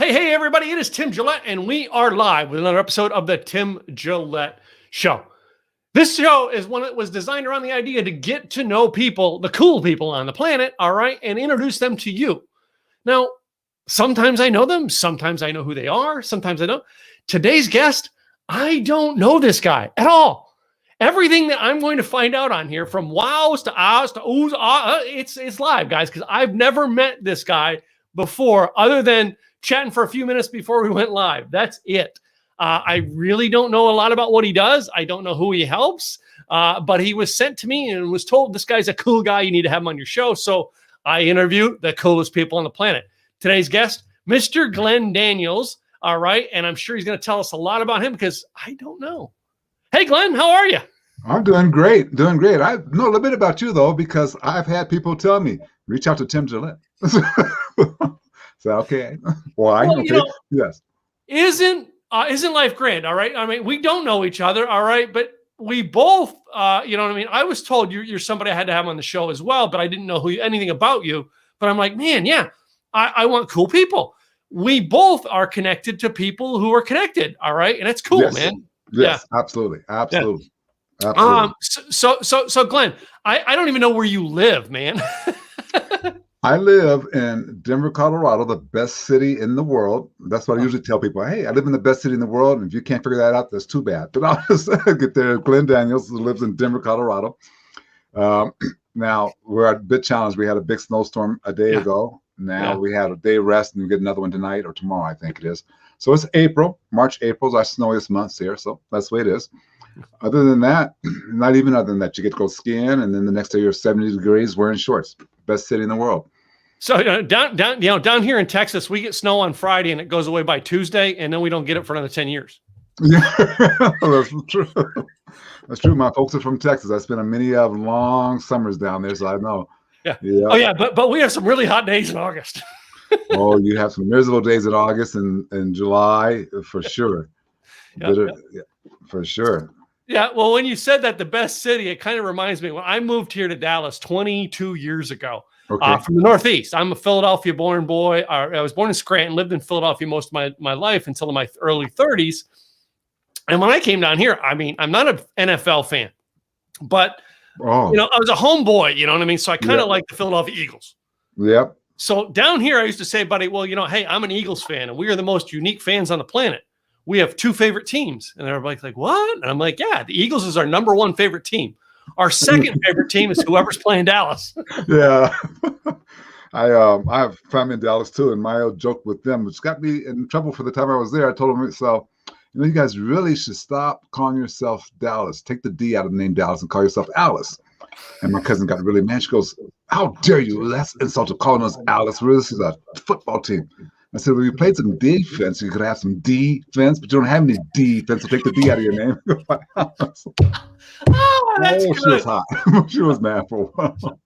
Hey, everybody, it is Tim Gillette, and we are live with another episode of the Tim Gillette Show. This show is one that was designed around the idea to get to know people, the cool people on the planet, all right, and introduce them to you. Now, sometimes I know them, sometimes I know who they are, sometimes I don't. Today's guest, I don't know this guy at all. Everything that I'm going to find out on here, from wows to ahs to oohs, it's live, guys, because I've never met this guy before other than chatting for a few minutes before we went live. That's it. I really don't know a lot about what he does. I don't know who he helps, but he was sent to me and was told, this guy's a cool guy. You need to have him on your show. So I interview the coolest people on the planet. Today's guest, Mr. Glenn Daniels. All right. And I'm sure he's going to tell us a lot about him because I don't know. Hey, Glenn, how are you? I'm doing great. Doing great. I know a little bit about you, though, because I've had people tell me, reach out to Tim Gillette. So, okay. Why? Well, okay. Yes. Isn't life grand? All right. I mean, we don't know each other. All right. But we both, you know what I mean? I was told you're somebody I had to have on the show as well, but I didn't know anything about you. But I'm like, man, yeah, I want cool people. We both are connected to people who are connected. All right. And it's cool, Yes. man. Yes, Yeah. absolutely. Absolutely. Yeah. Absolutely. So Glenn, I don't even know where you live, man. I live in Denver, Colorado, the best city in the world. That's what I usually tell people. Hey, I live in the best city in the world. And if you can't figure that out, that's too bad. But I'll just get there. Glenn Daniels, who lives in Denver, Colorado. Now, we're at a bit challenged. We had a big snowstorm a day ago. Now we had a day rest, and we get another one tonight or tomorrow, I think it is. So it's March, April is our snowiest months here. So that's the way it is. Other than that, not even other than that, you get to go skiing, and then the next day you're 70 degrees wearing shorts. Best city in the world. So down here in Texas, we get snow on Friday and it goes away by Tuesday, and then we don't get it for another 10 years. Yeah, that's true. That's true. My folks are from Texas. I spent many long summers down there, so I know. Yeah. Oh yeah, but we have some really hot days in August. Oh, you have some miserable days in August and July for sure. For sure. Yeah, well, when you said that, the best city, it kind of reminds me when I moved here to Dallas 22 years ago from the Northeast. I'm a Philadelphia-born boy. I was born in Scranton, lived in Philadelphia most of my life until my early 30s. And when I came down here, I mean, I'm not an NFL fan, but I was a homeboy. You know what I mean? So I kind of like the Philadelphia Eagles. Yep. So down here, I used to say, buddy, well, hey, I'm an Eagles fan, and we are the most unique fans on the planet. We have two favorite teams. And everybody's like, what? And I'm like, yeah, the Eagles is our number one favorite team. Our second favorite team is whoever's playing Dallas. Yeah. I have family in Dallas too, and my old joke with them, which got me in trouble for the time I was there. I told them, so, you guys really should stop calling yourself Dallas. Take the D out of the name Dallas and call yourself Alice. And my cousin got really mad. She goes, how dare you? That's insulting calling us Alice. This is a football team. I said, well, you played some defense. You could have some defense, but you don't have any defense. So take the D out of your name. She was hot. She was mad for a while.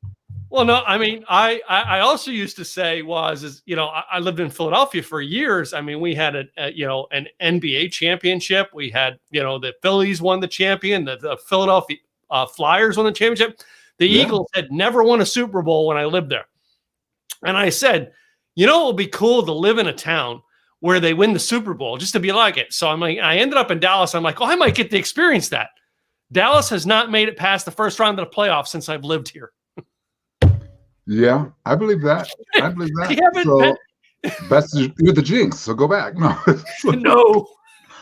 Well, no, I mean, I also used to say I lived in Philadelphia for years. I mean, we had an NBA championship. We had, the Phillies won the champion. The Philadelphia Flyers won the championship. The Eagles had never won a Super Bowl when I lived there. And I said, it would be cool to live in a town where they win the Super Bowl just to be like it. So I ended up in Dallas. I'm like, I might get to experience that. Dallas has not made it past the first round of the playoffs since I've lived here. Yeah, I believe that. So you're the jinx. So go back. No. No.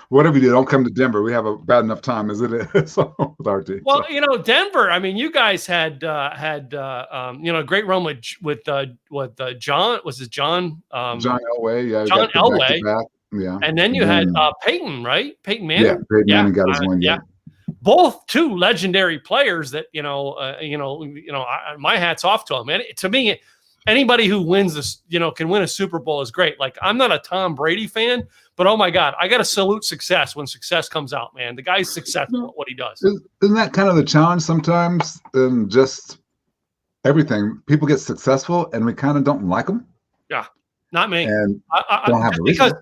Whatever you do, don't come to Denver. We have a bad enough time as it is with our team. Well, Denver. I mean, you guys had a great run with John. Was it John? John Elway. Yeah. John Elway. Yeah. And then you had Peyton, right? Peyton Manning. Yeah. Peyton Manning got his one. Yeah. Both two legendary players that my hat's off to them. And to me, anybody who wins this, can win a Super Bowl is great. Like, I'm not a Tom Brady fan, but oh my God, I got to salute success when success comes out, man. The guy's successful at what he does. Isn't that kind of the challenge sometimes in just everything? People get successful and we kind of don't like them. Yeah, not me. And don't have a reason.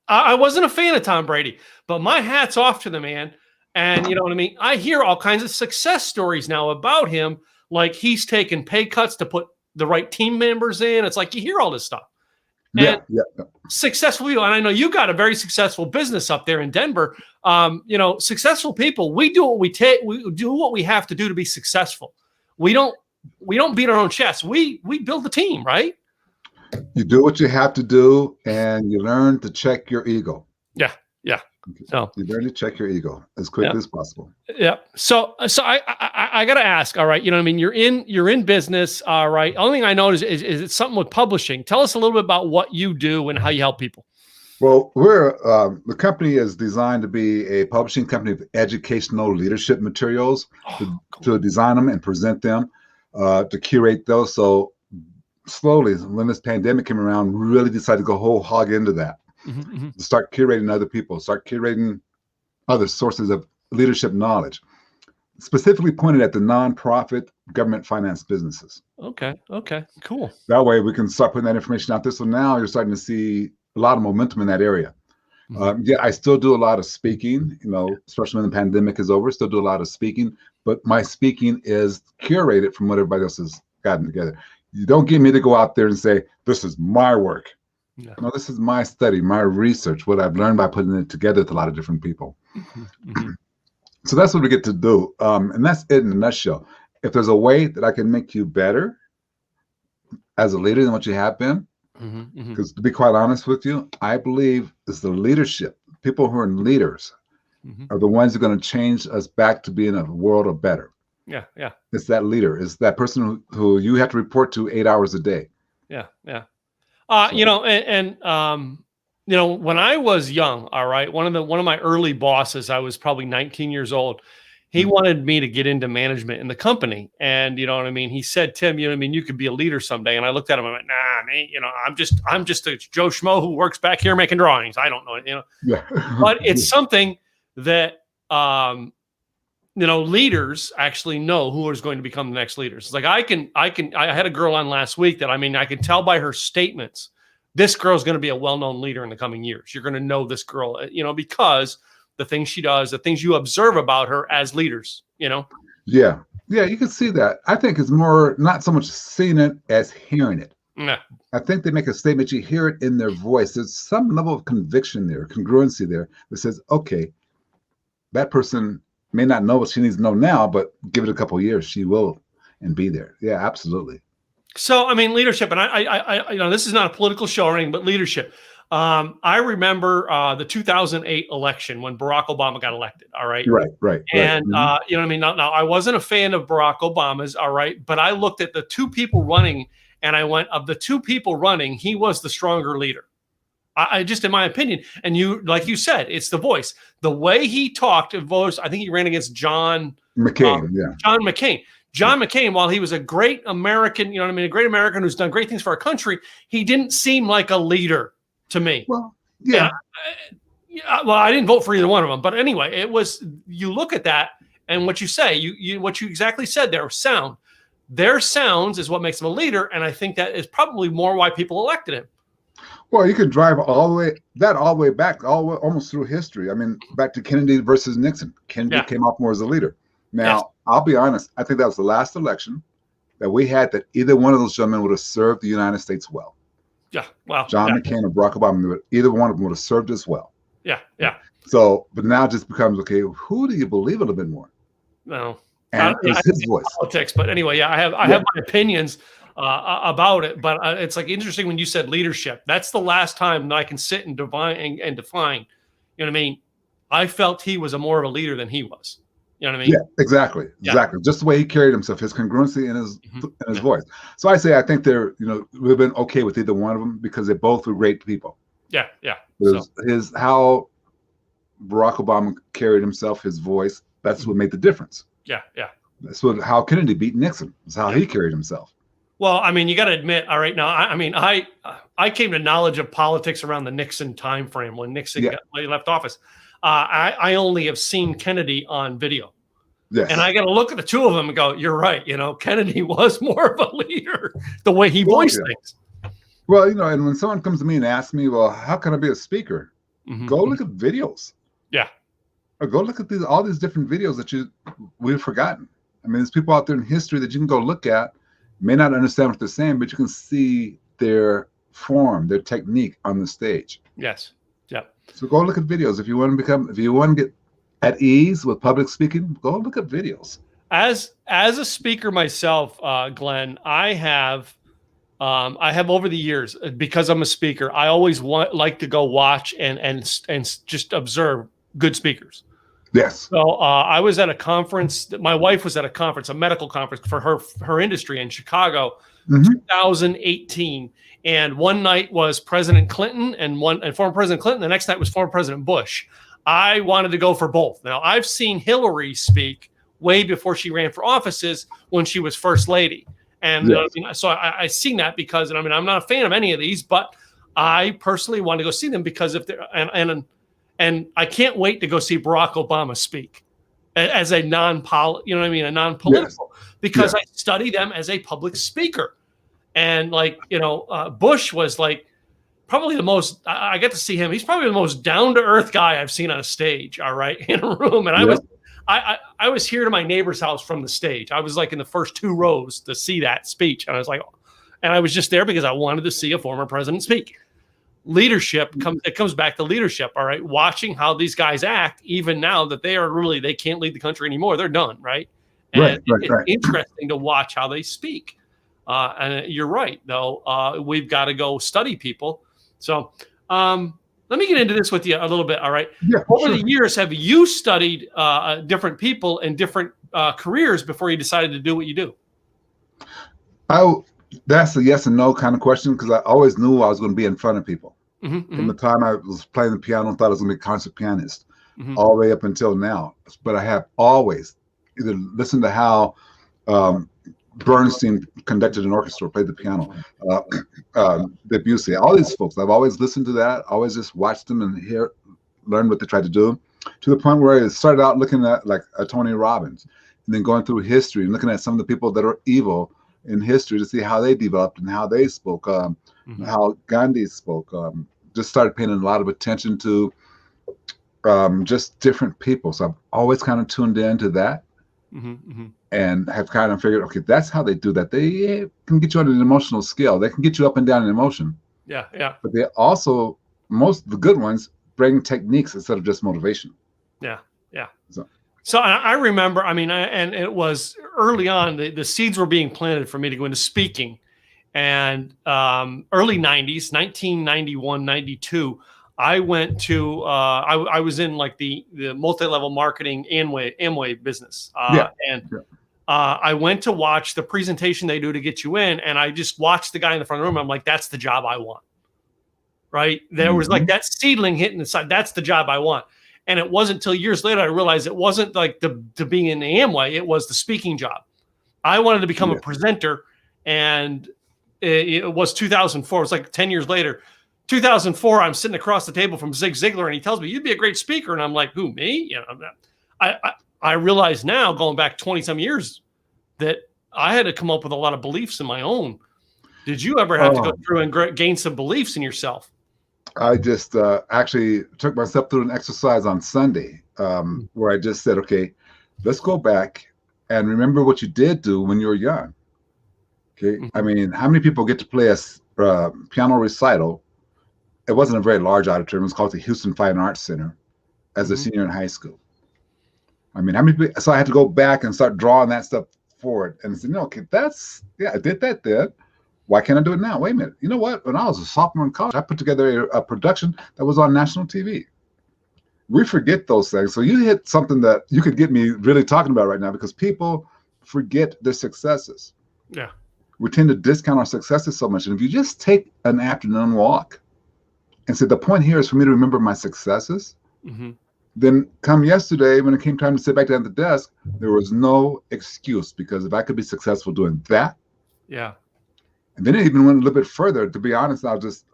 I wasn't a fan of Tom Brady, but my hat's off to the man. And you know what I mean? I hear all kinds of success stories now about him. Like, he's taken pay cuts to put the right team members in. It's like, you hear all this stuff. And Yeah. successful people, and I know you got a very successful business up there in Denver. Successful people, we do what we have to do to be successful. We don't beat our own chests. We build the team, right? You do what you have to do, and you learn to check your ego. Yeah. So you learn to check your ego as quickly as possible. Yeah. So I got to ask. All right. You know what I mean? You're in business. All right. Only thing I know is it's something with publishing. Tell us a little bit about what you do and how you help people. Well, the company is designed to be a publishing company of educational leadership materials to design them and present them, to curate those. So slowly, when this pandemic came around, we really decided to go whole hog into that. Start curating other people, start curating other sources of leadership knowledge, specifically pointed at the nonprofit government financed businesses. Okay, cool. That way we can start putting that information out there. So now you're starting to see a lot of momentum in that area. I still do a lot of speaking, especially when the pandemic is over, still do a lot of speaking, but my speaking is curated from what everybody else has gotten together. You don't get me to go out there and say, this is my work. Yeah. No, this is my study, my research, what I've learned by putting it together with a lot of different people. So that's what we get to do. And that's it in a nutshell. If there's a way that I can make you better as a leader than what you have been, because to be quite honest with you, I believe it's the leadership. People who are leaders are the ones who are going to change us back to being a world of better. Yeah. It's that leader. It's that person who you have to report to 8 hours a day. Yeah. When I was young, all right, one of my early bosses, I was probably 19 years old. He wanted me to get into management in the company. And you know what I mean? He said, Tim, you could be a leader someday. And I looked at him and I went, nah, man, I'm just a Joe Schmo who works back here making drawings. I don't know, Yeah. But it's something that, leaders actually know who is going to become the next leaders. It's like I had a girl on last week that, I can tell by her statements, this girl's going to be a well-known leader in the coming years. You're going to know this girl, because the things she does, the things you observe about her as leaders, Yeah, you can see that. I think it's more not so much seeing it as hearing it. Yeah. I think they make a statement, you hear it in their voice. There's some level of conviction there, congruency there that says, okay, that person may not know what she needs to know now, but give it a couple of years, she will and be there. Yeah, absolutely. So, leadership, and I this is not a political show or anything, but leadership. I remember the 2008 election when Barack Obama got elected. All right. Right. And, Now I wasn't a fan of Barack Obama's. All right. But I looked at the two people running and I went, of the two people running, he was the stronger leader. I just, in my opinion, and like you said, it's the voice, the way he talked. Voice. I think he ran against John McCain. John McCain, while he was a great American, a great American who's done great things for our country, he didn't seem like a leader to me. Well, yeah. Well, I didn't vote for either one of them, but anyway, it was. You look at that, and what you say, what you exactly said there, sound. Their sounds is what makes him a leader, and I think that is probably more why people elected him. Well, you could drive all the way back, almost through history. Back to Kennedy versus Nixon. Kennedy came off more as a leader. Now, I'll be honest. I think that was the last election that we had that either one of those gentlemen would have served the United States well. Yeah, wow. John McCain or Barack Obama, either one of them would have served us well. Yeah. So, but now it just becomes, okay, who do you believe a little bit more? No. And it's his voice. Politics, but anyway, I have my opinions about it, but it's like interesting when you said leadership. That's the last time that I can sit and define. You know what I mean? I felt he was more of a leader than he was. You know what I mean? Yeah, exactly. Just the way he carried himself, his congruency in his voice. So I think they're, we've been okay with either one of them because they both were great people. Yeah. How Barack Obama carried himself, his voice, that's what made the difference. Yeah. That's how Kennedy beat Nixon. That's how he carried himself. Well, you got to admit, all right, now, I came to knowledge of politics around the Nixon time frame when Nixon left office. I only have seen Kennedy on video. Yes. And I got to look at the two of them and go, you're right. Kennedy was more of a leader, the way he voiced things. Well, and when someone comes to me and asks me, well, how can I be a speaker? Go look at videos. Yeah. Or go look at all these different videos that we've forgotten. There's people out there in history that you can go look at, may not understand what they're saying, but you can see their form, their technique on the stage. Yes. Yeah. So go look at videos. If you want to get at ease with public speaking, go look at videos. As a speaker myself, Glenn, I have over the years, because I'm a speaker, I always like to go watch and just observe good speakers. Yes. So I was at a conference. My wife was at a conference, a medical conference for her industry in Chicago, 2018. And one night was President Clinton and former President Clinton. The next night was former President Bush. I wanted to go for both. Now, I've seen Hillary speak way before she ran for offices when she was first lady. And yes. So I seen that because, and I mean, I'm not a fan of any of these, but I personally want to go see them because if they're, and I can't wait to go see Barack Obama speak as a non-political, a non-political, because I study them as a public speaker. And Bush was like probably the most, I get to see him. He's probably the most down-to-earth guy I've seen on a stage. All right. In a room. And I was here to my neighbor's house from the stage. I was like in the first 2 rows to see that speech. And I was like, and I was just there because I wanted to see a former president speak. Leadership comes back to leadership. All right. Watching how these guys act, even now that they can't lead the country anymore. They're done. Right. And it's interesting to watch how they speak. And you're right, though. We've got to go study people. So let me get into this with you a little bit. All right. Yeah, Over the years, have you studied different people and different careers before you decided to do what you do? That's a yes and no kind of question, because I always knew I was going to be in front of people. From the time I was playing the piano and thought I was going to be a concert pianist, all the way up until now. But I have always either listened to how Bernstein conducted an orchestra, played the piano, Debussy, all these folks. I've always listened to that, always just watched them and learned what they tried to do, to the point where I started out looking at like a Tony Robbins, and then going through history and looking at some of the people that are evil in history to see how they developed and how they spoke, how Gandhi spoke. Just started paying a lot of attention to just different people. So I've always kind of tuned into that. And have kind of figured, okay, that's how they do that. They can get you on an emotional scale. They can get you up and down in emotion. Yeah. But they also, most of the good ones, bring techniques instead of just motivation. Yeah. So I remember, and it was early on, the seeds were being planted for me to go into speaking. And early 90s, 1991, 92, I went to, I was in like the multi-level marketing Amway business. I went to watch the presentation they do to get you in. And I just watched the guy in the front room. I'm like, that's the job I want. Right. There was like that seedling hitting the side. That's the job I want. And it wasn't until years later I realized it wasn't like to being in the Amway. It was the speaking job. I wanted to become a presenter. And it was 2004. It was like 10 years later. 2004, I'm sitting across the table from Zig Ziglar, and he tells me, "You'd be a great speaker." And I'm like, "Who, me?" I realize now, going back 20-some years, that I had to come up with a lot of beliefs in my own. Did you ever have to go through and gain some beliefs in yourself? I just actually took myself through an exercise on Sunday where I just said, okay, let's go back and remember what you did do when you were young. Okay. I mean, how many people get to play a piano recital? It wasn't a very large auditorium. It was called the Houston Fine Arts Center as a senior in high school. I mean, how many people? So I had to go back and start drawing that stuff forward and say, no, okay, I did that then. Why can't I do it now? Wait a minute. You know what? When I was a sophomore in college, I put together a production that was on national TV. We forget those things. So you hit something that you could get me really talking about right now, because people forget their successes. Yeah. We tend to discount our successes so much. And if you just take an afternoon walk and say, the point here is for me to remember my successes, then come yesterday, when it came time to sit back down at the desk, there was no excuse, because if I could be successful doing that. Yeah. And then it even went a little bit further. To be honest, I'll just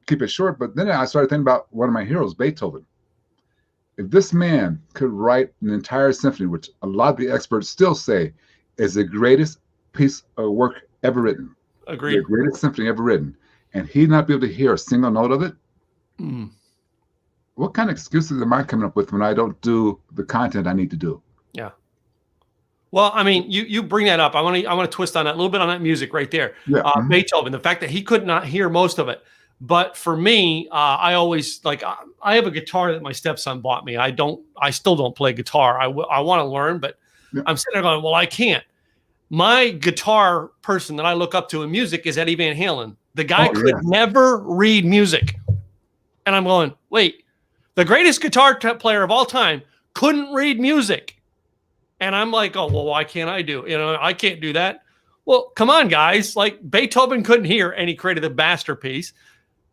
keep it short. But then I started thinking about one of my heroes, Beethoven. If this man could write an entire symphony, which a lot of the experts still say is the greatest piece of work ever written. Agreed. The greatest symphony ever written. And he'd not be able to hear a single note of it. What kind of excuses am I coming up with when I don't do the content I need to do? Yeah. Well, I mean, you bring that up. I want to twist on that a little bit on that music right there. Yeah. Beethoven, the fact that he could not hear most of it. But for me, I always like I have a guitar that my stepson bought me. I still don't play guitar. I want to learn, but Yeah. I'm sitting there going, well, I can't. My guitar person that I look up to in music is Eddie Van Halen. The guy could never read music. And I'm going, wait, the greatest guitar player of all time couldn't read music. And I'm like, oh, well, why can't I do? I can't do that. Well, come on, guys. Like Beethoven couldn't hear and he created a masterpiece.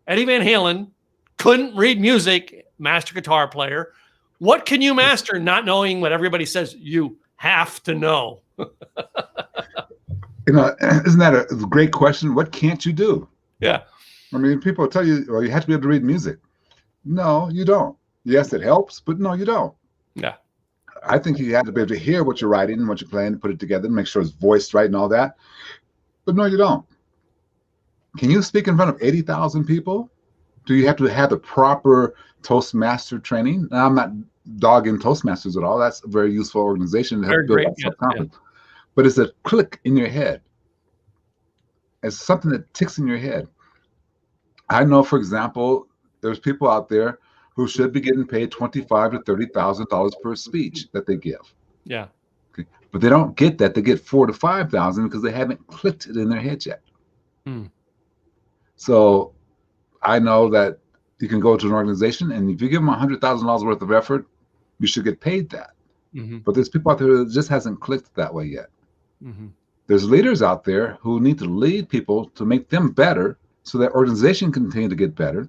Eddie Van Halen couldn't read music, master guitar player. What can you master not knowing what everybody says you have to know? Isn't that a great question? What can't you do? Yeah. I mean, people tell you, well, you have to be able to read music. No, you don't. Yes, it helps, but no, you don't. Yeah. I think you have to be able to hear what you're writing and what you're playing, put it together, and make sure it's voiced right and all that. But no, you don't. Can you speak in front of 80,000 people? Do you have to have the proper Toastmaster training? Now, I'm not dogging Toastmasters at all. That's a very useful organization to help build that self-confidence. Yeah. But it's a click in your head. It's something that ticks in your head. I know, for example, there's people out there who should be getting paid $25,000 to $30,000 per speech that they give. Yeah. Okay. But they don't get that. They get $4,000 to $5,000 because they haven't clicked it in their head yet. So I know that you can go to an organization and if you give them $100,000 worth of effort, you should get paid that. But there's people out there that just hasn't clicked that way yet. There's leaders out there who need to lead people to make them better so that organization can continue to get better.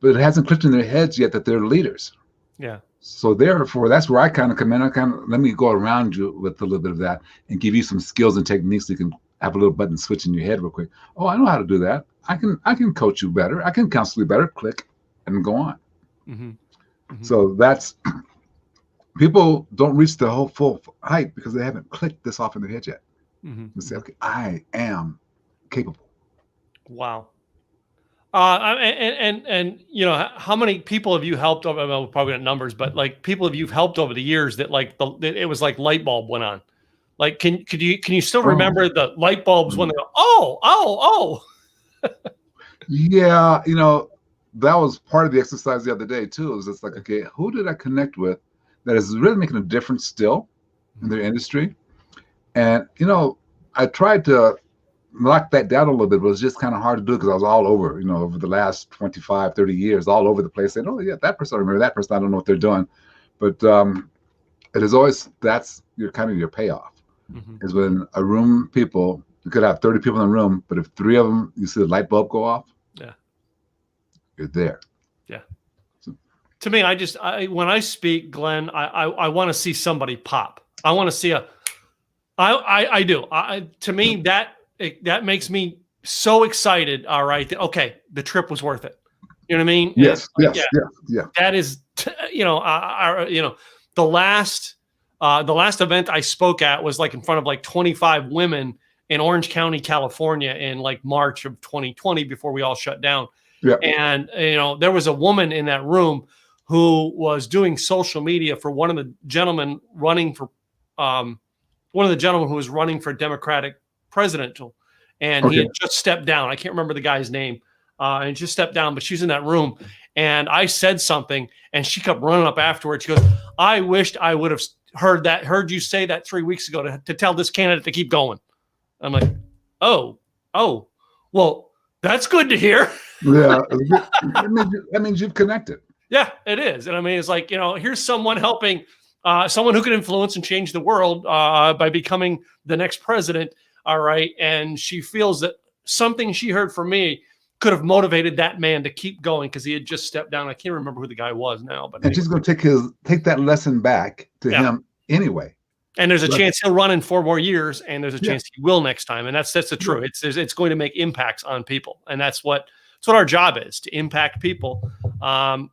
But it hasn't clicked in their heads yet that they're leaders. Yeah. So therefore, that's where I kind of come in. Let me go around you with a little bit of that and give you some skills and techniques so you can have a little button switch in your head real quick. Oh, I know how to do that. I can coach you better. I can counsel you better. Click and go on. So that's people don't reach the whole full height because they haven't clicked this off in their head yet. They say, okay, I am capable. Wow. And how many people have you helped over? Well, probably not numbers, but like people have you helped over the years that like it was like light bulb went on. Like, can you still remember the light bulbs when they go, oh? Yeah, that was part of the exercise the other day too. It was just like, okay, who did I connect with that is really making a difference still in their industry? And I tried to knock that down a little bit, but it was just kind of hard to do because I was all over, over the last 25, 30 years, all over the place saying, oh yeah, that person, I remember that person, I don't know what they're doing. But it is always, that's your kind of your payoff. Is when a room people, you could have 30 people in a room, but if 3 of them, you see the light bulb go off, you're there. Yeah. So, to me, when I speak, Glenn, I want to see somebody pop. I want to see I do. To me, that makes me so excited. All right. Okay. The trip was worth it. You know what I mean? Yes. Yeah. That is, the last event I spoke at was like in front of like 25 women in Orange County, California in like March of 2020 before we all shut down. Yeah. And, there was a woman in that room who was doing social media for one of the gentlemen running for, one of the gentlemen who was running for Democratic presidential. And he had just stepped down. I can't remember the guy's name. And just stepped down, but she's in that room. And I said something and she kept running up afterwards. She goes, I wished I would have heard you say that 3 weeks ago to tell this candidate to keep going. I'm like, oh, well, that's good to hear. Yeah. That means you've connected. Yeah, it is. And I mean, it's like, here's someone helping, someone who can influence and change the world by becoming the next president. All right. And she feels that something she heard from me could have motivated that man to keep going because he had just stepped down. I can't remember who the guy was now, but and she's going to take that lesson back to him anyway. And there's a chance he'll run in 4 more years, and there's a chance he will next time. And that's the truth. It's going to make impacts on people, and that's what our job is, to impact people.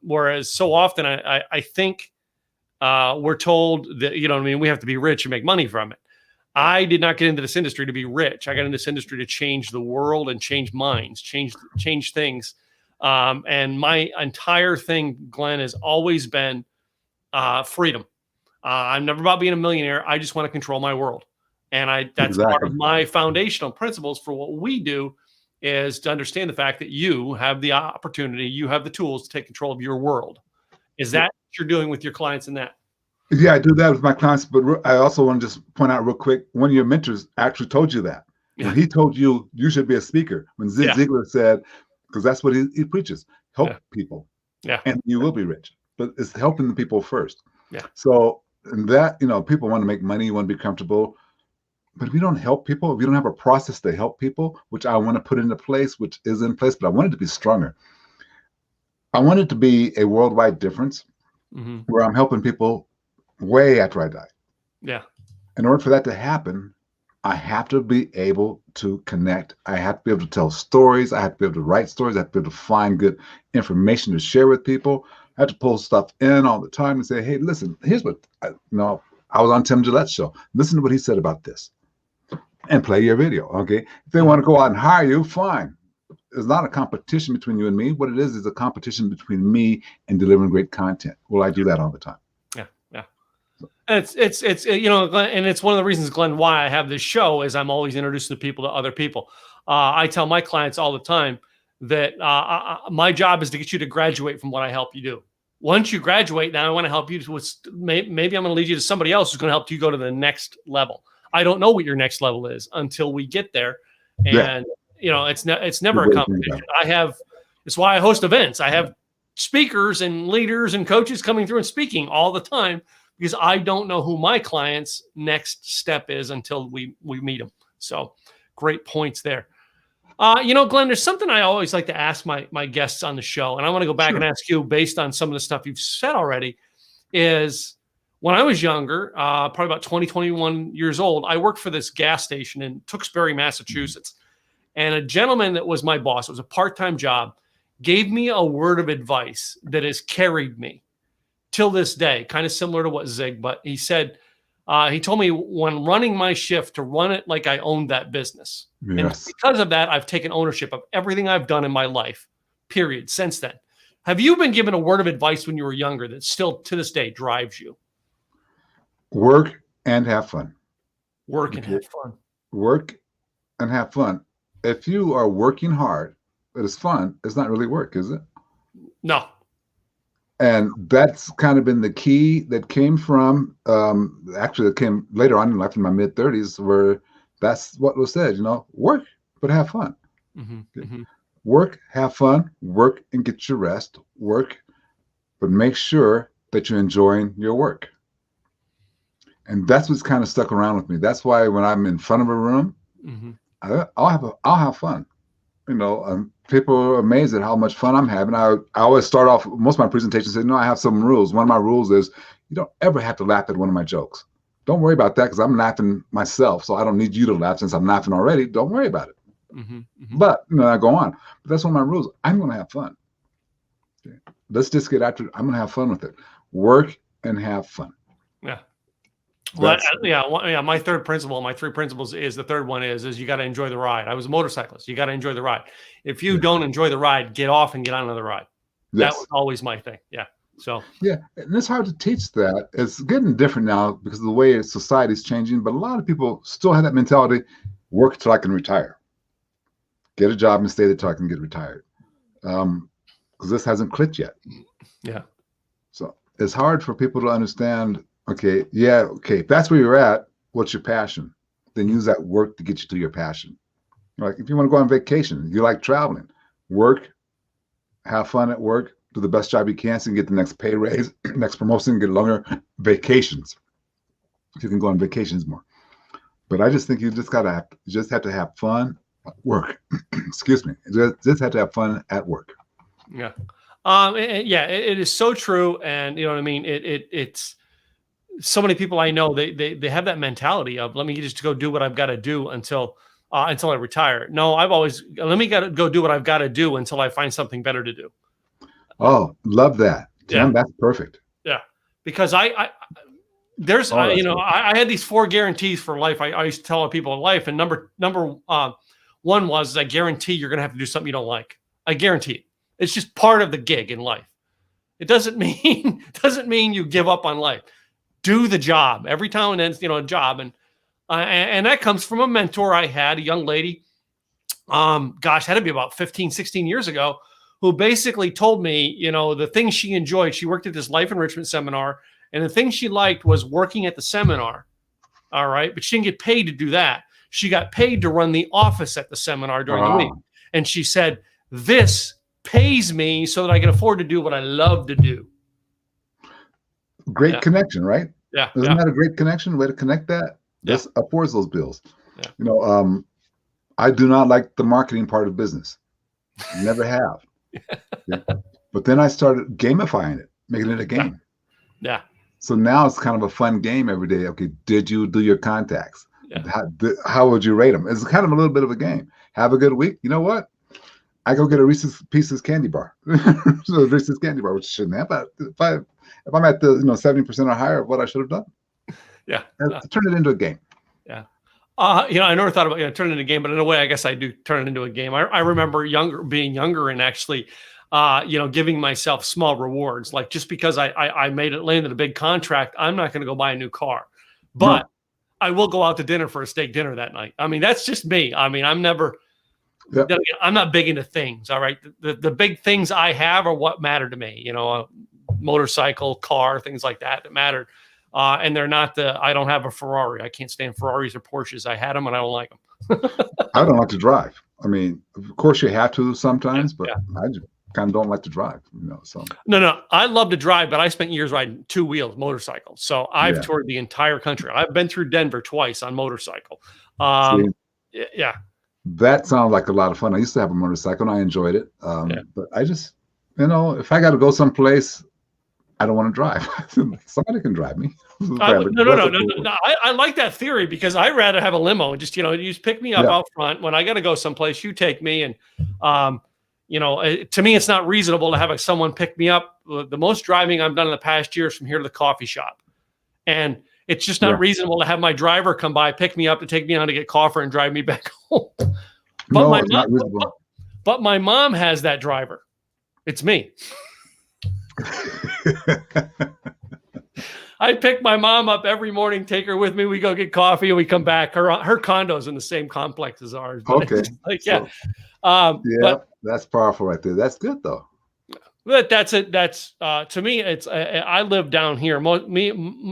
Whereas so often I think we're told that we have to be rich and make money from it. I did not get into this industry to be rich. I got into this industry to change the world and change minds, change things. And my entire thing, Glenn, has always been freedom. I'm never about being a millionaire. I just want to control my world. And that's part Exactly. of my foundational principles for what we do, is to understand the fact that you have the opportunity, you have the tools to take control of your world. Is that what you're doing with your clients in that? Yeah, I do that with my clients, but I also want to just point out real quick, one of your mentors actually told you that. Yeah. When he told you you should be a speaker, when Zig Ziglar said, because that's what he preaches, help people, and you will be rich. But it's helping the people first. Yeah. So and that, people want to make money, want to be comfortable. But if you don't help people, if you don't have a process to help people, which I want to put into place, which is in place, but I want it to be stronger. I want it to be a worldwide difference where I'm helping people way after I die. Yeah. In order for that to happen, I have to be able to connect. I have to be able to tell stories. I have to be able to write stories. I have to be able to find good information to share with people. I have to pull stuff in all the time and say, hey, listen, here's what, I was on Tim Gillette's show. Listen to what he said about this. And play your video, okay? If they want to go out and hire you, fine. It's not a competition between you and me. What it is a competition between me and delivering great content. Well, I do that all the time. Yeah, yeah. And it's Glenn, and it's one of the reasons, Glenn, why I have this show is I'm always introducing the people to other people. I tell my clients all the time that my job is to get you to graduate from what I help you do. Once you graduate, now I want to help you with, maybe I'm going to lead you to somebody else who's going to help you go to the next level. I don't know what your next level is until we get there. And, it's never a competition. It's why I host events. I have speakers and leaders and coaches coming through and speaking all the time, because I don't know who my client's next step is until we meet them. So great points there. Glenn, there's something I always like to ask my guests on the show, and I want to go back and ask you based on some of the stuff you've said already, is when I was younger, probably about 20, 21 years old, I worked for this gas station in Tewksbury, Massachusetts. And a gentleman that was my boss, it was a part-time job, gave me a word of advice that has carried me till this day, kind of similar to what Zig, but he said, he told me when running my shift to run it like I owned that business. Yes. And because of that, I've taken ownership of everything I've done in my life, period, since then. Have you been given a word of advice when you were younger that still to this day drives you? Work and have fun. Work and have fun. Work and have fun. If you are working hard, but it's fun, it's not really work, is it? No. And that's kind of been the key that came from, actually it came later on in life in my mid 30s, where that's what was said, work, but have fun. Work, have fun, work and get your rest, work, but make sure that you're enjoying your work. And that's what's kind of stuck around with me. That's why when I'm in front of a room, I'll have fun. People are amazed at how much fun I'm having. I always start off most of my presentations saying, I have some rules. One of my rules is you don't ever have to laugh at one of my jokes. Don't worry about that, because I'm laughing myself. So I don't need you to laugh since I'm laughing already. Don't worry about it. But I go on. But that's one of my rules. I'm going to have fun. Okay. Let's just get after it. I'm going to have fun with it. Work and have fun. Yeah. Well, my third principle, my three principles is the third one is you got to enjoy the ride. I was a motorcyclist. You got to enjoy the ride. If you don't enjoy the ride, get off and get on another ride. Yes. That was always my thing. Yeah. So and it's hard to teach that. It's getting different now because of the way society is changing. But a lot of people still have that mentality: work till I can retire, get a job and stay there till I can get retired. Because this hasn't clicked yet. Yeah. So it's hard for people to understand. Okay, if that's where you're at, what's your passion? Then use that work to get you to your passion. Like if you want to go on vacation, you like traveling, work, have fun at work, do the best job you can so you can get the next pay raise, next promotion, get longer vacations. You can go on vacations more. But I just think you just have to have fun at work. Excuse me. Just have to have fun at work. Yeah. It is so true. And you know what I mean? It's so many people I know, they have that mentality of, let me just go do what I've got to do until I retire. No, let me go do what I've got to do until I find something better to do. Oh, love that. Tim, that's perfect. Yeah. Because I had these 4 guarantees for life. I used to tell people in life, and number one was, I guarantee you're going to have to do something you don't like. I guarantee it. It's just part of the gig in life. It doesn't mean you give up on life. do the job every time and then, a job. And that comes from a mentor I had, a young lady, had to be about 15, 16 years ago, who basically told me, the things she enjoyed. She worked at this life enrichment seminar, and the thing she liked was working at the seminar. All right. But she didn't get paid to do that. She got paid to run the office at the seminar during the week. And she said, this pays me so that I can afford to do what I love to do. Great connection, right? Yeah. Isn't that a great connection? Way to connect that? This affords those bills. Yeah. I do not like the marketing part of business. Never have. Yeah. But then I started gamifying it, making it a game. Yeah. So now it's kind of a fun game every day. Okay, did you do your contacts? Yeah. How would you rate them? It's kind of a little bit of a game. Have a good week. You know what? I go get a Reese's Pieces candy bar. So Reese's candy bar, which shouldn't have. But if I'm at the 70% or higher of what I should have done, turn it into a game. Yeah. I never thought about turn it into a game, but in a way, I guess I do turn it into a game. I remember being younger and actually, giving myself small rewards. Like just because I landed a big contract, I'm not going to go buy a new car, but I will go out to dinner for a steak dinner that night. I mean, that's just me. I mean, I'm not big into things. All right. The big things I have are what matter to me, a motorcycle, car, things like that mattered. And they're not I don't have a Ferrari. I can't stand Ferraris or Porsches. I had them and I don't like them. I don't like to drive. I mean, of course you have to sometimes, but I just kind of don't like to drive, so. No, I love to drive, but I spent years riding two wheels motorcycles. So I've toured the entire country. I've been through Denver twice on motorcycle. Yeah. That sounds like a lot of fun. I used to have a motorcycle and I enjoyed it. But I just, if I got to go someplace, I don't want to drive. Somebody can drive me. No. I like that theory because I'd rather have a limo and just, you just pick me up out front. When I got to go someplace, you take me. And, to me, it's not reasonable to have someone pick me up. The most driving I've done in the past year is from here to the coffee shop. And it's just not reasonable to have my driver come by, pick me up to take me on to get coffee and drive me back home. But my mom has that driver. It's me. I pick my mom up every morning, take her with me. We go get coffee and we come back. Her condo's in the same complex as ours. Okay. But that's powerful right there. That's good though. But that's it. That's to me, it's I live down here.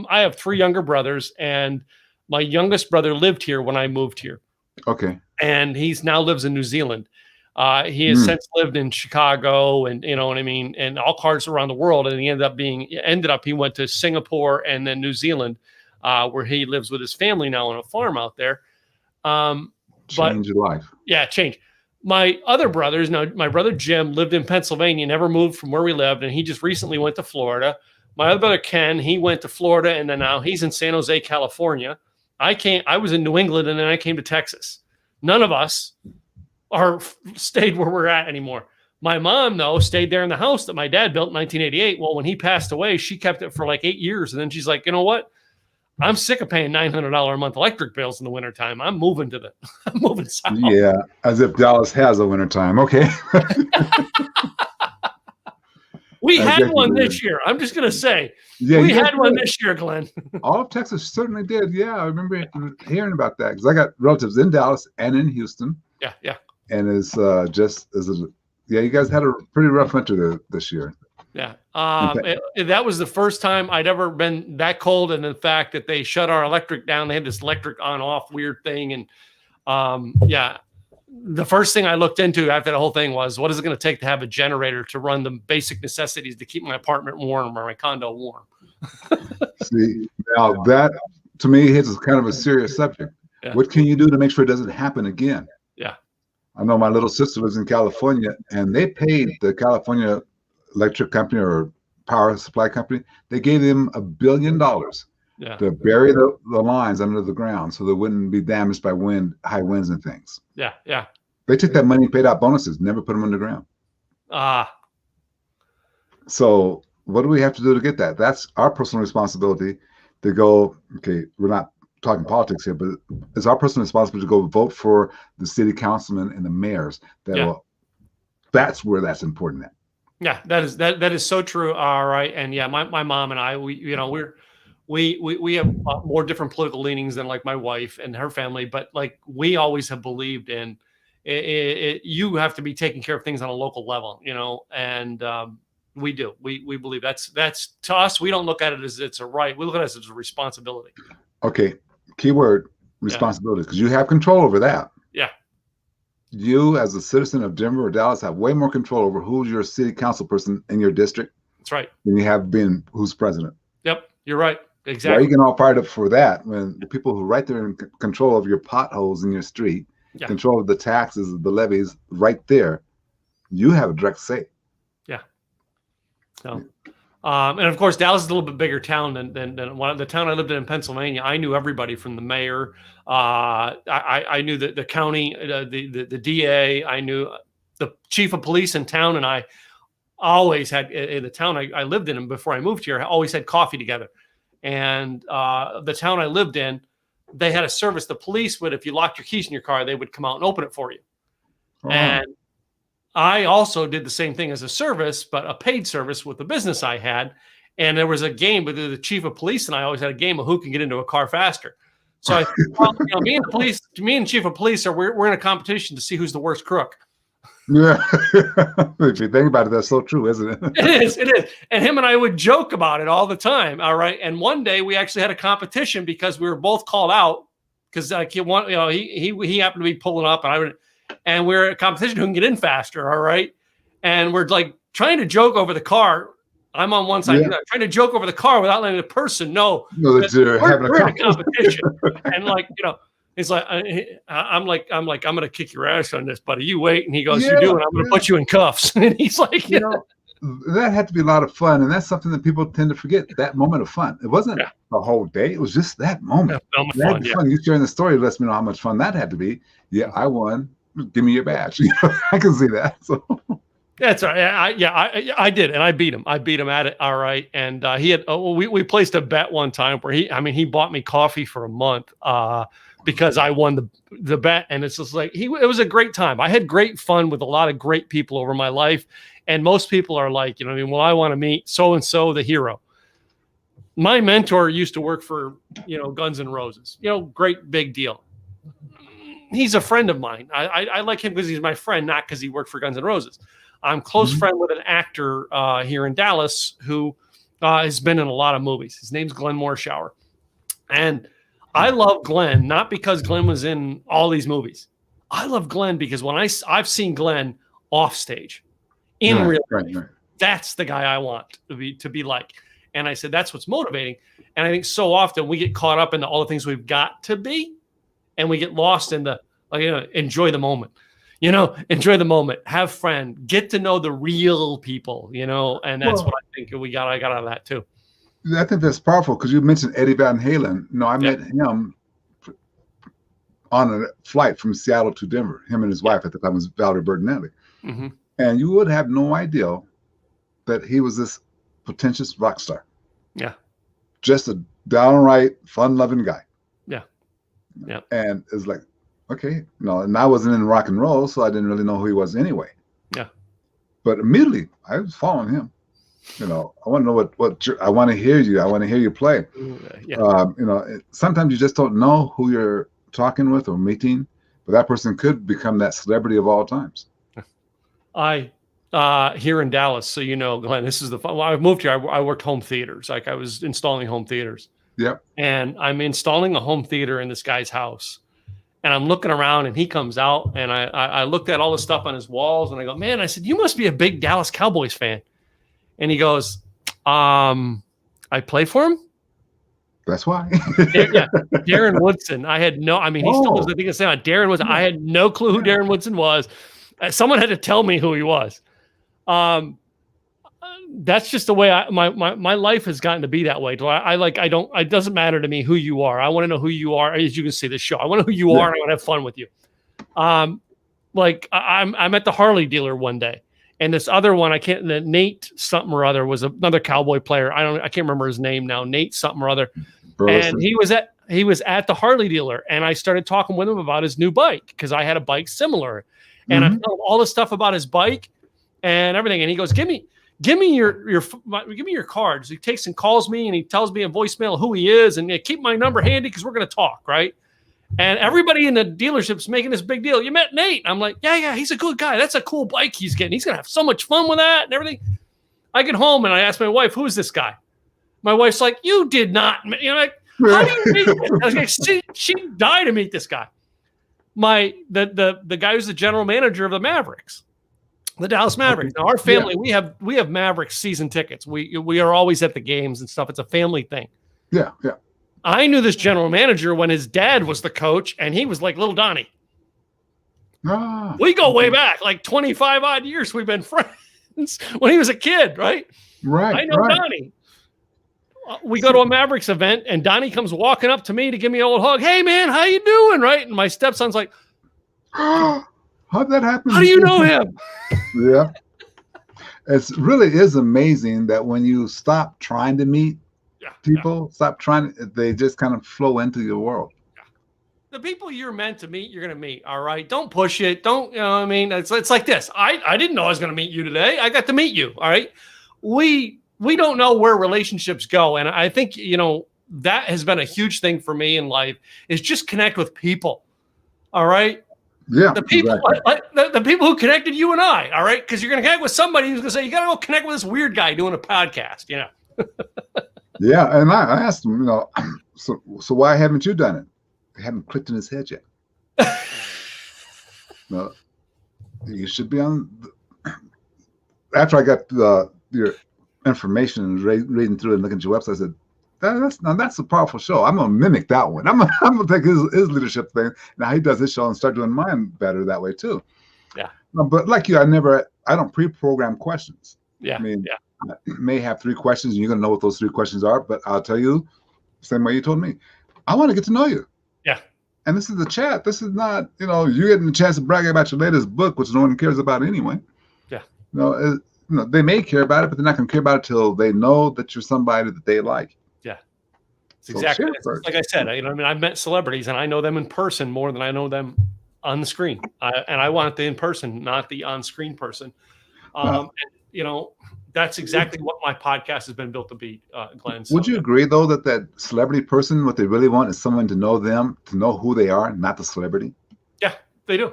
I have three younger brothers, and my youngest brother lived here when I moved here. Okay. And he's now lives in New Zealand. He has since lived in Chicago and you know what I mean, and all parts around the world. And he he went to Singapore and then New Zealand, where he lives with his family now on a farm out there. Change your life. Yeah, change. My other brothers, now my brother Jim lived in Pennsylvania, never moved from where we lived, and he just recently went to Florida. My other brother Ken, he went to Florida, and then now he's in San Jose, California. I was in New England, and then I came to Texas. None of us stayed where we're at anymore. My mom, though, stayed there in the house that my dad built in 1988. Well, when he passed away, she kept it for like 8 years. And then she's like, you know what? I'm sick of paying $900 a month electric bills in the wintertime. I'm moving south. Yeah, as if Dallas has a wintertime. Okay. We had one this year. I'm just going to say. Yeah, we had one this year, Glenn. All of Texas certainly did. Yeah, I remember hearing about that because I got relatives in Dallas and in Houston. Yeah. And you guys had a pretty rough winter this year. Yeah. That was the first time I'd ever been that cold. And the fact that they shut our electric down, they had this electric on off weird thing. And the first thing I looked into after the whole thing was, what is it going to take to have a generator to run the basic necessities to keep my apartment warm or my condo warm? See, now that to me is kind of a serious subject. Yeah. What can you do to make sure it doesn't happen again? Yeah. I know my little sister lives in California, and they paid the California electric company or power supply company. They gave them $1 billion to bury the lines under the ground so they wouldn't be damaged by high winds and things. Yeah. They took that money and paid out bonuses, never put them underground. So what do we have to do to get that? That's our personal responsibility to go, okay, we're not talking politics here, but it's our personal responsibility to go vote for the city councilmen and the mayors. That's where that's important at. Yeah, that is so true. All right. And yeah, my mom and I, we're we have more different political leanings than like my wife and her family, but like we always have believed in you have to be taking care of things on a local level, and we do. We believe that's to us. We don't look at it as it's a right. We look at it as a responsibility. Okay, keyword responsibility, because you have control over that. Yeah. You, as a citizen of Denver or Dallas, have way more control over who's your city council person in your district. That's right. Than you have been who's president. Yep, you're right. Exactly. Why are you getting all fired up for that when the people who right there in control of your potholes in your street, control of the taxes, the levies, right there, you have a direct say. Yeah. So, and of course, Dallas is a little bit bigger town than one of the town I lived in Pennsylvania. I knew everybody from the mayor. I knew the county, the DA. I knew the chief of police in town, and I always had in the town I lived in, and before I moved here, I always had coffee together. And the town I lived in, they had a service. The police would, if you locked your keys in your car, they would come out and open it for you. Oh. And I also did the same thing as a service, but a paid service with the business I had. And there was a game with the chief of police, and I always had a game of who can get into a car faster. So I, me and chief of police we're in a competition to see who's the worst crook. Yeah, if you think about it, that's so true, isn't it? It is. And him and I would joke about it all the time. All right. And one day we actually had a competition because we were both called out because he happened to be pulling up, and we're at a competition who can get in faster. All right. And we're like trying to joke over the car. I'm on one side, trying to joke over the car without letting the person know that we're in a competition. And it's like I'm going to kick your ass on this, buddy. You wait. And he goes, "You do it. I'm going to put you in cuffs." And he's like, that had to be a lot of fun, and that's something that people tend to forget. That moment of fun. It wasn't the whole day. It was just that moment. Fun. You sharing the story lets me know how much fun that had to be. Yeah, I won. Give me your badge. I can see that. So. That's right. I did, and I beat him. I beat him at it. All right, and he had. We placed a bet one time where he bought me coffee for a month. Because I won the bet, and it's just like it was a great time. I had great fun with a lot of great people over my life, and most people are like, well, I want to meet so and so, the hero. My mentor used to work for Guns N' Roses. Great big deal. He's a friend of mine. I like him because he's my friend, not because he worked for Guns N' Roses. I'm close friend with an actor here in Dallas who has been in a lot of movies. His name's Glenn Morshower, and I love Glenn, not because Glenn was in all these movies. I love Glenn because when I've seen Glenn off stage in real life, that's the guy I want to be like. And I said, that's what's motivating. And I think so often we get caught up in all the things we've got to be, and we get lost in the, enjoy the moment, enjoy the moment, have fun, get to know the real people, and that's what I think I got out of that too. I think that's powerful because you mentioned Eddie Van Halen. I met him on a flight from Seattle to Denver. Him and his wife at the time was Valerie Bertinelli. Mm-hmm. And you would have no idea that he was this pretentious rock star. Yeah. Just a downright fun-loving guy. Yeah. Yeah. And it's like, okay, and I wasn't in rock and roll, so I didn't really know who he was anyway. Yeah. But immediately I was following him. I want to know what I want to hear you. I want to hear you play. Yeah. Sometimes you just don't know who you're talking with or meeting, but that person could become that celebrity of all times. Here in Dallas, so Glenn, this is when I moved here. I worked home theaters. Like I was installing home theaters. Yep. And I'm installing a home theater in this guy's house, and I'm looking around, and he comes out, and I looked at all the stuff on his walls, and I go, man, I said, you must be a big Dallas Cowboys fan. And he goes, I play for him? That's why. Yeah. Darren Woodson. He still was the biggest thing on Darren Woodson. I had no clue who Darren Woodson was. Someone had to tell me who he was. That's just the way my life has gotten to be that way. It doesn't matter to me who you are. I want to know who you are. As you can see the show, I want to know who you are, and I want to have fun with you. I'm at the Harley dealer one day. And this other one, Nate something or other was another Cowboy player. I can't remember his name now. Nate something or other. Burleson. And he was at the Harley dealer, and I started talking with him about his new bike because I had a bike similar, and I told him all the stuff about his bike and everything. And he goes, "Give me Give me give me your cards. He takes and calls me, and he tells me a voicemail who he is, and keep my number handy because we're going to talk, right? And everybody in the dealership's making this big deal. You met Nate. I'm like, yeah, he's a good guy. That's a cool bike he's getting. He's going to have so much fun with that and everything. I get home and I ask my wife, who is this guy? My wife's like, you did not. Like, how do you meet this? I was like, she died to meet this guy. The guy who's the general manager of the Mavericks, the Dallas Mavericks. Now, our family, we have Mavericks season tickets. We are always at the games and stuff. It's a family thing. Yeah. I knew this general manager when his dad was the coach, and he was like little Donnie. We go way back, like 25 odd years. We've been friends when he was a kid, right? Right. I know Donnie. We go to a Mavericks event, and Donnie comes walking up to me to give me an old hug. Hey, man, how you doing? Right? And my stepson's like, how'd that happen? How do you know him? Yeah. It really is amazing that when you stop trying to meet people, stop trying, they just kind of flow into your world. The people you're meant to meet, you're going to meet. All right. Don't push it. Don't, you know what I mean? It's like this. I didn't know I was going to meet you today. I got to meet you. All right. We don't know where relationships go. And I think, that has been a huge thing for me in life is just connect with people. All right. Yeah. The people, exactly. the people who connected you and I. All right. Because you're going to connect with somebody who's going to say, you got to go connect with this weird guy doing a podcast, Yeah. And I asked him, so why haven't you done it? They haven't clicked in his head yet. No, you should be on. After I got your information and reading through it and looking at your website, I said, that's a powerful show. I'm gonna mimic that one. I'm gonna take his leadership thing. Now he does his show and start doing mine better that way too. Yeah. But like you, I don't pre-program questions. Yeah. I mean, I may have 3 questions and you're gonna know what those 3 questions are, but I'll tell you same way you told me. I want to get to know you. Yeah. And this is the chat. This is not, you getting a chance to brag about your latest book, which no one cares about anyway. Yeah. They may care about it, but they're not going to care about it till they know that you're somebody that they like. Yeah. It's exactly. Like I said, I've met celebrities and I know them in person more than I know them on the screen. And I want the in person, not the on screen person. That's exactly what my podcast has been built to be, Glenn. Would you agree, though, that celebrity person, what they really want is someone to know them, to know who they are, not the celebrity? Yeah, they do.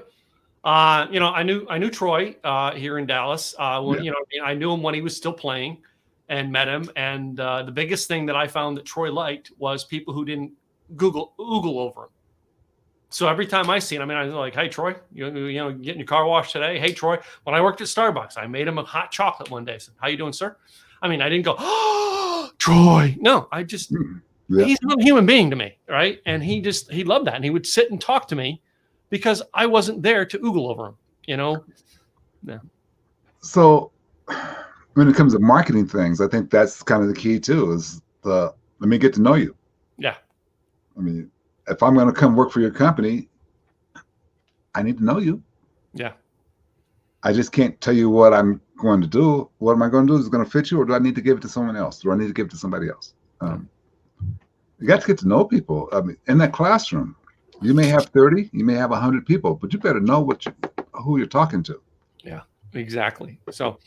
I knew Troy here in Dallas. I knew him when he was still playing and met him. And the biggest thing that I found that Troy liked was people who didn't oogle over him. So every time I see him, I was like, hey, Troy, you getting your car washed today? Hey, Troy, when I worked at Starbucks, I made him a hot chocolate one day. I said, how you doing, sir? I didn't go, oh, Troy. No, I just, he's a human being to me, right? And he loved that. And he would sit and talk to me because I wasn't there to oogle over him, Yeah. So when it comes to marketing things, I think that's kind of the key too, is let me get to know you. Yeah. If I'm going to come work for your company, I need to know you. Yeah. I just can't tell you what I'm going to do. What am I going to do? Is it going to fit you, or do I need to give it to someone else? Do I need to give it to somebody else? You got to get to know people. In that classroom, you may have 30, you may have 100 people, but you better know who you're talking to. Yeah, exactly. So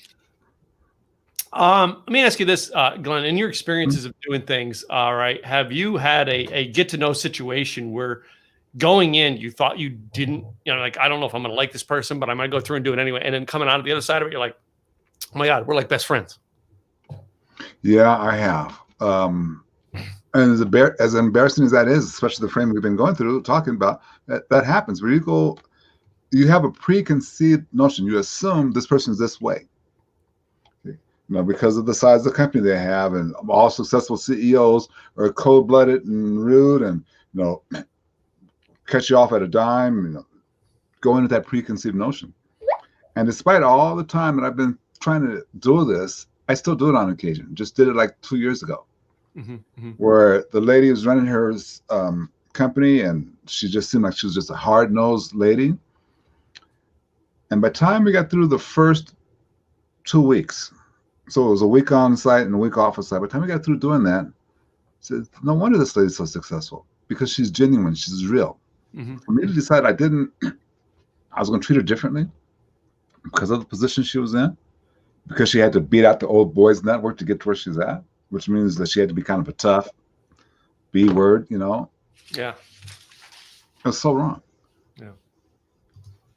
let me ask you this, Glenn, in your experiences of doing things, all right, have you had a get to know situation where going in, you thought you didn't, I don't know if I'm going to like this person, but I might go through and do it anyway. And then coming out of the other side of it, you're like, oh my God, we're like best friends. Yeah, I have. And as embarrassing as that is, especially the frame we've been going through, talking about, that happens where you have a preconceived notion. You assume this person is this way. Because of the size of the company they have, and all successful CEOs are cold-blooded and rude, and cut you off at a dime. Go into that preconceived notion. And despite all the time that I've been trying to do this, I still do it on occasion. Just did it like 2 years ago, where the lady was running her company, and she just seemed like she was just a hard-nosed lady. And by the time we got through the first 2 weeks. So it was a week on site and a week off of site. By the time we got through doing that, I said, no wonder this lady's so successful, because she's genuine, she's real. For me to decide I was going to treat her differently because of the position she was in, because she had to beat out the old boys network to get to where she's at, which means that she had to be kind of a tough B word, Yeah. It's so wrong. Yeah.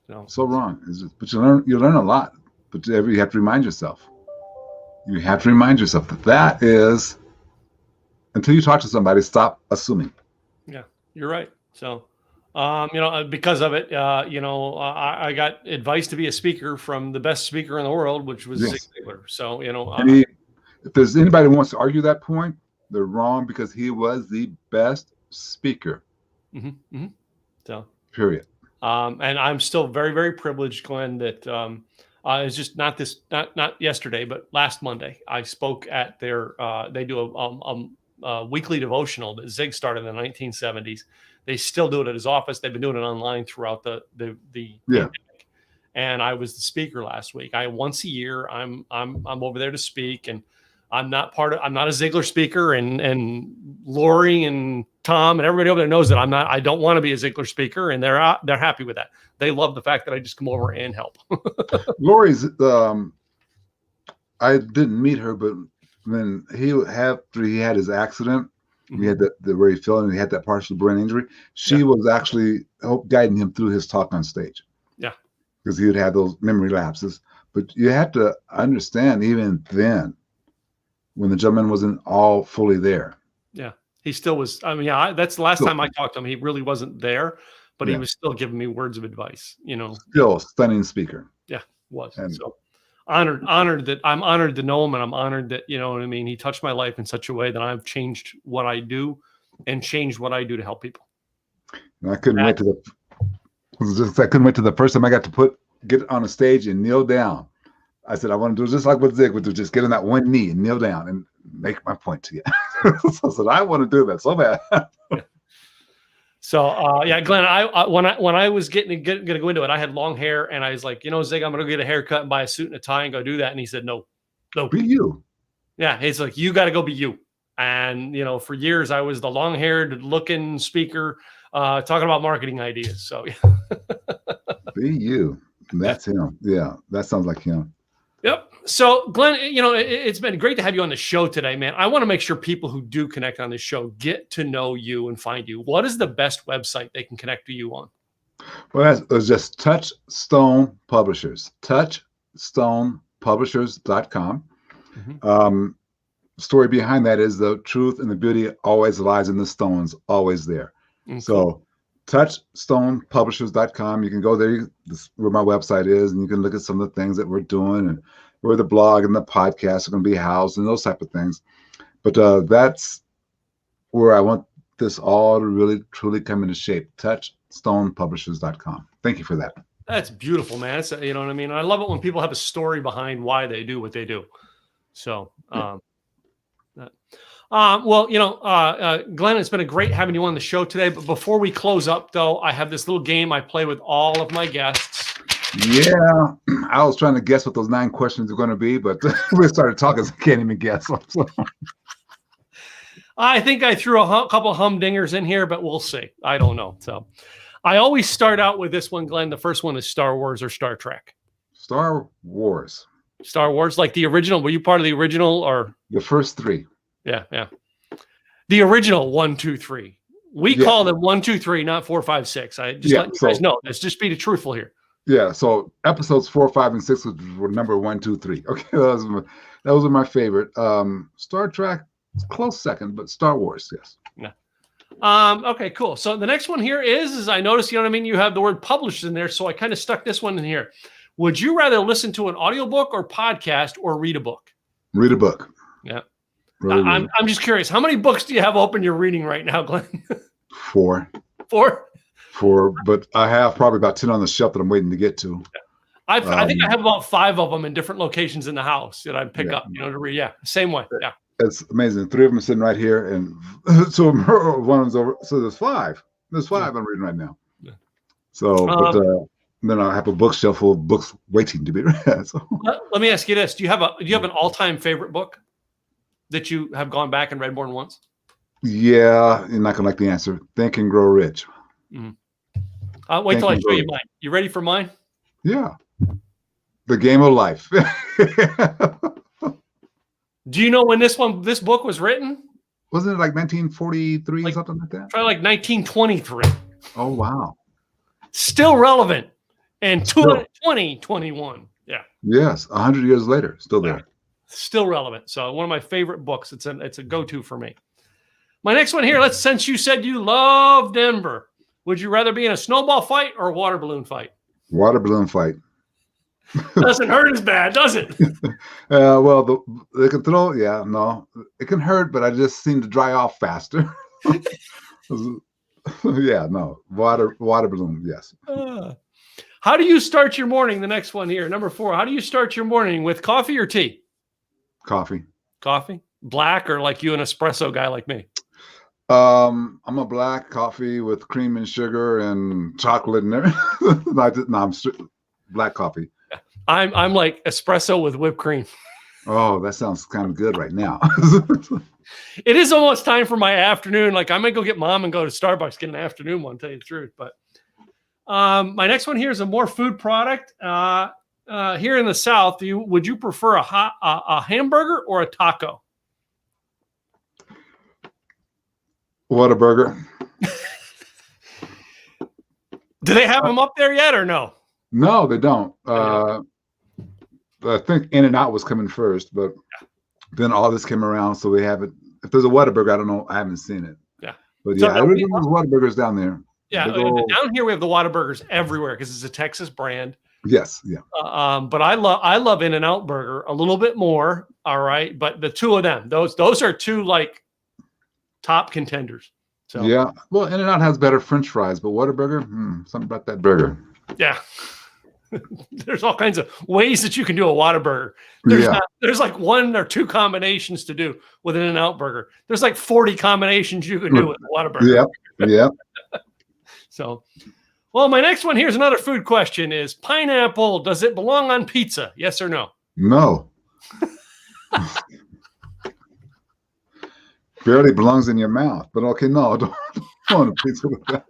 No. So wrong. But you learn a lot. But you have to remind yourself. You have to remind yourself that is, until you talk to somebody, stop assuming. Yeah, you're right. So, because of it, I got advice to be a speaker from the best speaker in the world, which was Zig Ziglar. So, if there's anybody who wants to argue that point, they're wrong, because he was the best speaker. Mm-hmm, mm-hmm. So, period. And I'm still very, very privileged, Glenn, that it's just not yesterday, but last Monday, I spoke at their, they do a weekly devotional that Zig started in the 1970s. They still do it at his office. They've been doing it online throughout the pandemic. And I was the speaker last week. Once a year, I'm over there to speak, and I'm not a Ziglar speaker, and Lori and Tom and everybody over there knows that I don't want to be a Ziglar speaker, and they're happy with that. They love the fact that I just come over and help. Lori's, I didn't meet her, but when he had his accident, he had the where he fell and he had that partial brain injury. She was actually guiding him through his talk on stage. Yeah, because he would have those memory lapses. But you have to understand, even then, when the gentleman wasn't all fully there. Yeah, he still was. I mean, that's the last time I talked to him. He really wasn't there, but he was still giving me words of advice. Still stunning speaker. Yeah, was. And so honored that I'm honored to know him, and I'm honored that, you know what I mean, he touched my life in such a way that I've changed what I do and changed what I do to help people. And I couldn't wait to the first time I got to get on a stage and kneel down. I said, I want to do just like what Zig would do, just get on that one knee and kneel down and make my point to you. So I said, I want to do that so bad. So, Glenn, when I was gonna go into it, I had long hair, and I was like, Zig, I'm going to get a haircut and buy a suit and a tie and go do that. And he said, no, be you. Yeah. He's like, you got to go be you. And, for years I was the long haired looking speaker, talking about marketing ideas. So be you. That's him. Yeah. That sounds like him. Yep. So, Glenn, it's been great to have you on the show today, man. I want to make sure people who do connect on this show get to know you and find you. What is the best website they can connect to you on? Well, it's just Touchstone Publishers, touchstonepublishers.com. Mm-hmm. Story behind that is the truth and the beauty always lies in the stones, always there. Mm-hmm. So touchstonepublishers.com. You can go there. This is where my website is, and you can look at some of the things that we're doing and where the blog and the podcast are going to be housed and those type of things. But that's where I want this all to really, truly come into shape. Touchstonepublishers.com. Thank you for that. That's beautiful, man. It's, you know what I mean? I love it when people have a story behind why they do what they do. So, Glenn, it's been a great having you on the show today. But before we close up, though, I have this little game I play with all of my guests. Yeah, I was trying to guess what those 9 questions are going to be, but we started talking, so I can't even guess. I think I threw a couple humdingers in here, but we'll see. I don't know. So I always start out with this one, Glenn. The first one is Star Wars or Star Trek? Star Wars. Star Wars, like the original. Were you part of the original or? The first 3. Yeah. The original 1, 2, 3. We call them 1, 2, 3, not 4, 5, 6. I just let you guys know. Let's just be truthful here. Yeah. So episodes 4, 5, and 6 were number 1, 2, 3. Okay, those are my favorite. Star Trek, close second, but Star Wars, yes. Yeah. Okay, cool. So the next one here is I noticed, you have the word published in there, so I kind of stuck this one in here. Would you rather listen to an audiobook or podcast or read a book? Read a book. Yeah. I'm just curious. How many books do you have open you're reading right now, Glenn? 4. 4? 4, but I have probably about 10 on the shelf that I'm waiting to get to. I think I have about 5 of them in different locations in the house that I pick up, to read. Yeah, same way. Yeah. It's amazing. 3 of them are sitting right here, and so one of them's over. So there's 5. There's 5 I'm reading right now. Yeah. So, then I have a bookshelf full of books waiting to be read. So. Let me ask you this: Do you have an all-time favorite book that you have gone back and read more than once? Yeah, you're not gonna like the answer. Think and Grow Rich. Mm-hmm. Wait till I show you mine. You ready for mine? Yeah. The game of life. Do you know when this book was written? Wasn't it like 1943 or something like that? Probably like 1923. Oh, wow. Still relevant. And 2021. Yeah. Yes. 100 years later, still there. Yeah. Still relevant. So one of my favorite books. It's a go-to for me. My next one here, since you said you love Denver, would you rather be in a snowball fight or a water balloon fight? Water balloon fight. Doesn't hurt as bad, does it? Well, they can throw. Yeah, no, it can hurt, but I just seem to dry off faster. Yeah, no, water balloon. Yes. How do you start your morning? The next one here, number 4. How do you start your morning, with coffee or tea? Coffee. Coffee, black, or like you, an espresso guy like me? I'm a black coffee with cream and sugar and chocolate and everything. I'm black coffee. I'm like espresso with whipped cream. Oh, that sounds kind of good right now. It is almost time for my afternoon. Like I might go get mom and go to Starbucks, get an afternoon one, tell you the truth. But my next one here is a more food product. Here in the South, would you prefer a hamburger or a taco? Whataburger. Do they have them up there yet or no? No, they don't. I think In-N-Out was coming first, but then all this came around, so we haven't. If there's a Whataburger, I don't know. I haven't seen it. Yeah, but yeah, everybody knows Whataburgers down there. Yeah, down here we have the Whataburgers everywhere because it's a Texas brand. Yes, yeah. But I love In-N-Out Burger a little bit more. All right, but the two of them, those are two like top contenders. So yeah, well, In-N-Out has better French fries, but Whataburger, something about that burger. Yeah. There's all kinds of ways that you can do a Whataburger. There's like 1 or 2 combinations to do with an In-N-Out Burger. There's like 40 combinations you can do with a Whataburger. Yep. So, well, my next one here is another food question: is pineapple, does it belong on pizza? Yes or no? No. Barely belongs in your mouth, but okay, no, don't want a pizza with that.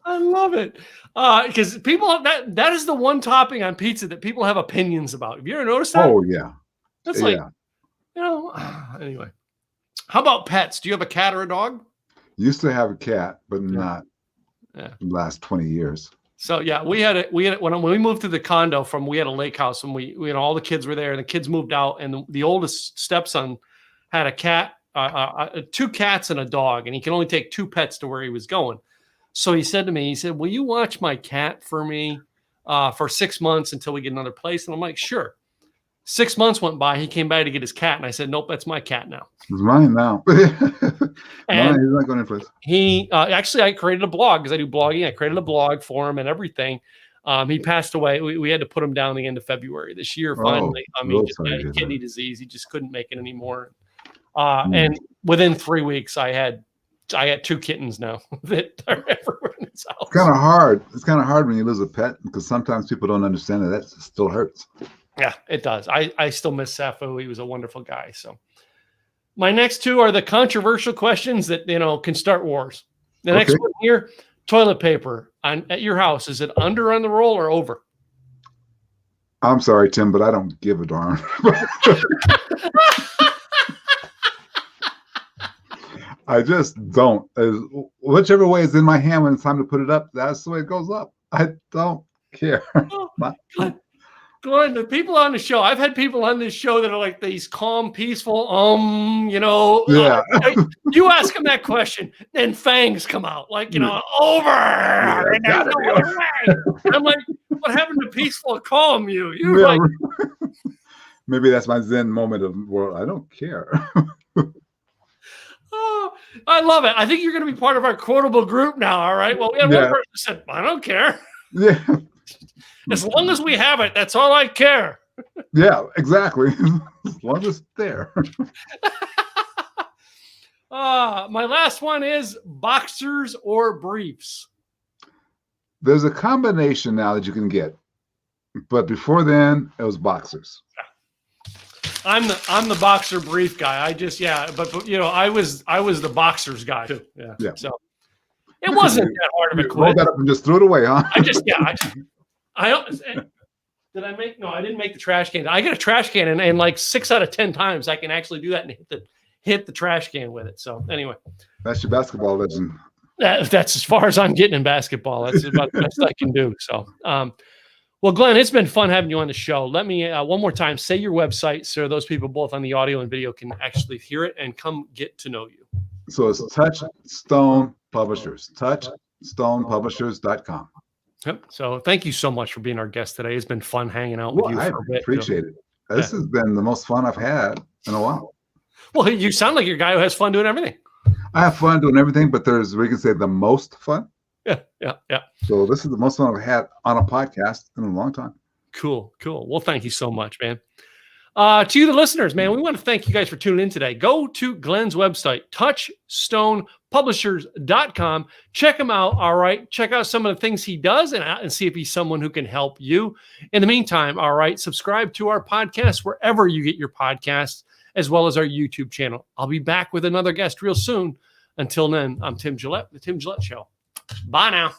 I love it. Because people that is the one topping on pizza that people have opinions about. Have you ever noticed that? Oh yeah. That's like, anyway. How about pets? Do you have a cat or a dog? Used to have a cat, but not the last 20 years. So yeah, we had when we moved to the condo we had a lake house, and we all the kids were there, and the kids moved out, and the oldest stepson had a cat, 2 cats and a dog, and he can only take 2 pets to where he was going. So he said to me, he said, "Will you watch my cat for me for 6 months until we get another place?" And I'm like, "Sure." 6 months went by. He came by to get his cat, and I said, "Nope, that's my cat now." It's mine now. And he's not going to place. He actually, I created a blog because I do blogging. I created a blog for him and everything. He passed away. We had to put him down the end of February this year. Finally, he just had kidney disease. He just couldn't make it anymore. And within 3 weeks, I had 2 kittens now that are everywhere in his house. It's kind of hard. It's kind of hard when you lose a pet because sometimes people don't understand that still hurts. Yeah, it does. I still miss Safu. He was a wonderful guy. So my next 2 are the controversial questions that, can start wars. The next one here, toilet paper at your house. Is it under on the roll or over? I'm sorry, Tim, but I don't give a darn. I just don't. Whichever way is in my hand when it's time to put it up, that's the way it goes up. I don't care. Glenn, the people on the show, I've had people on this show that are like these calm, peaceful, Yeah. You ask them that question, then fangs come out, like, over. And there's no other way. I'm like, what happened to peaceful and calm you? Like, maybe that's my Zen moment of, well, I don't care. Oh, I love it. I think you're going to be part of our quotable group now. All right. Well, we have one person who said, I don't care. Yeah. As long as we have it, that's all I care. Yeah, exactly. As long as it's there. My last one is boxers or briefs. There's a combination now that you can get, but before then it was boxers. I'm the boxer brief guy. I just but I was the boxers guy too. Yeah. So it wasn't that hard of a quiz. Roll that up and just throw it away, huh? Did I make? No, I didn't make the trash can. I got a trash can, and like 6 out of 10 times I can actually do that and hit the trash can with it. So anyway, that's your basketball legend. That's as far as I'm getting in basketball. That's about the best I can do. So, well, Glenn, it's been fun having you on the show. Let me one more time say your website so those people both on the audio and video can actually hear it and come get to know you. So it's Touchstone Publishers, touchstonepublishers.com. Yep. So thank you so much for being our guest today. It's been fun hanging out with you. I appreciate it. This has been the most fun I've had in a while. Well, you sound like you're a guy who has fun doing everything. I have fun doing everything, but we can say the most fun. Yeah. So this is the most fun I've had on a podcast in a long time. Cool. Well, thank you so much, man. To you, the listeners, man, we want to thank you guys for tuning in today. Go to Glenn's website, touchstonepublishers.com. Check him out. All right. Check out some of the things he does and see if he's someone who can help you. In the meantime, all right, subscribe to our podcast wherever you get your podcasts, as well as our YouTube channel. I'll be back with another guest real soon. Until then, I'm Tim Gillette, The Tim Gillette Show. Bye now.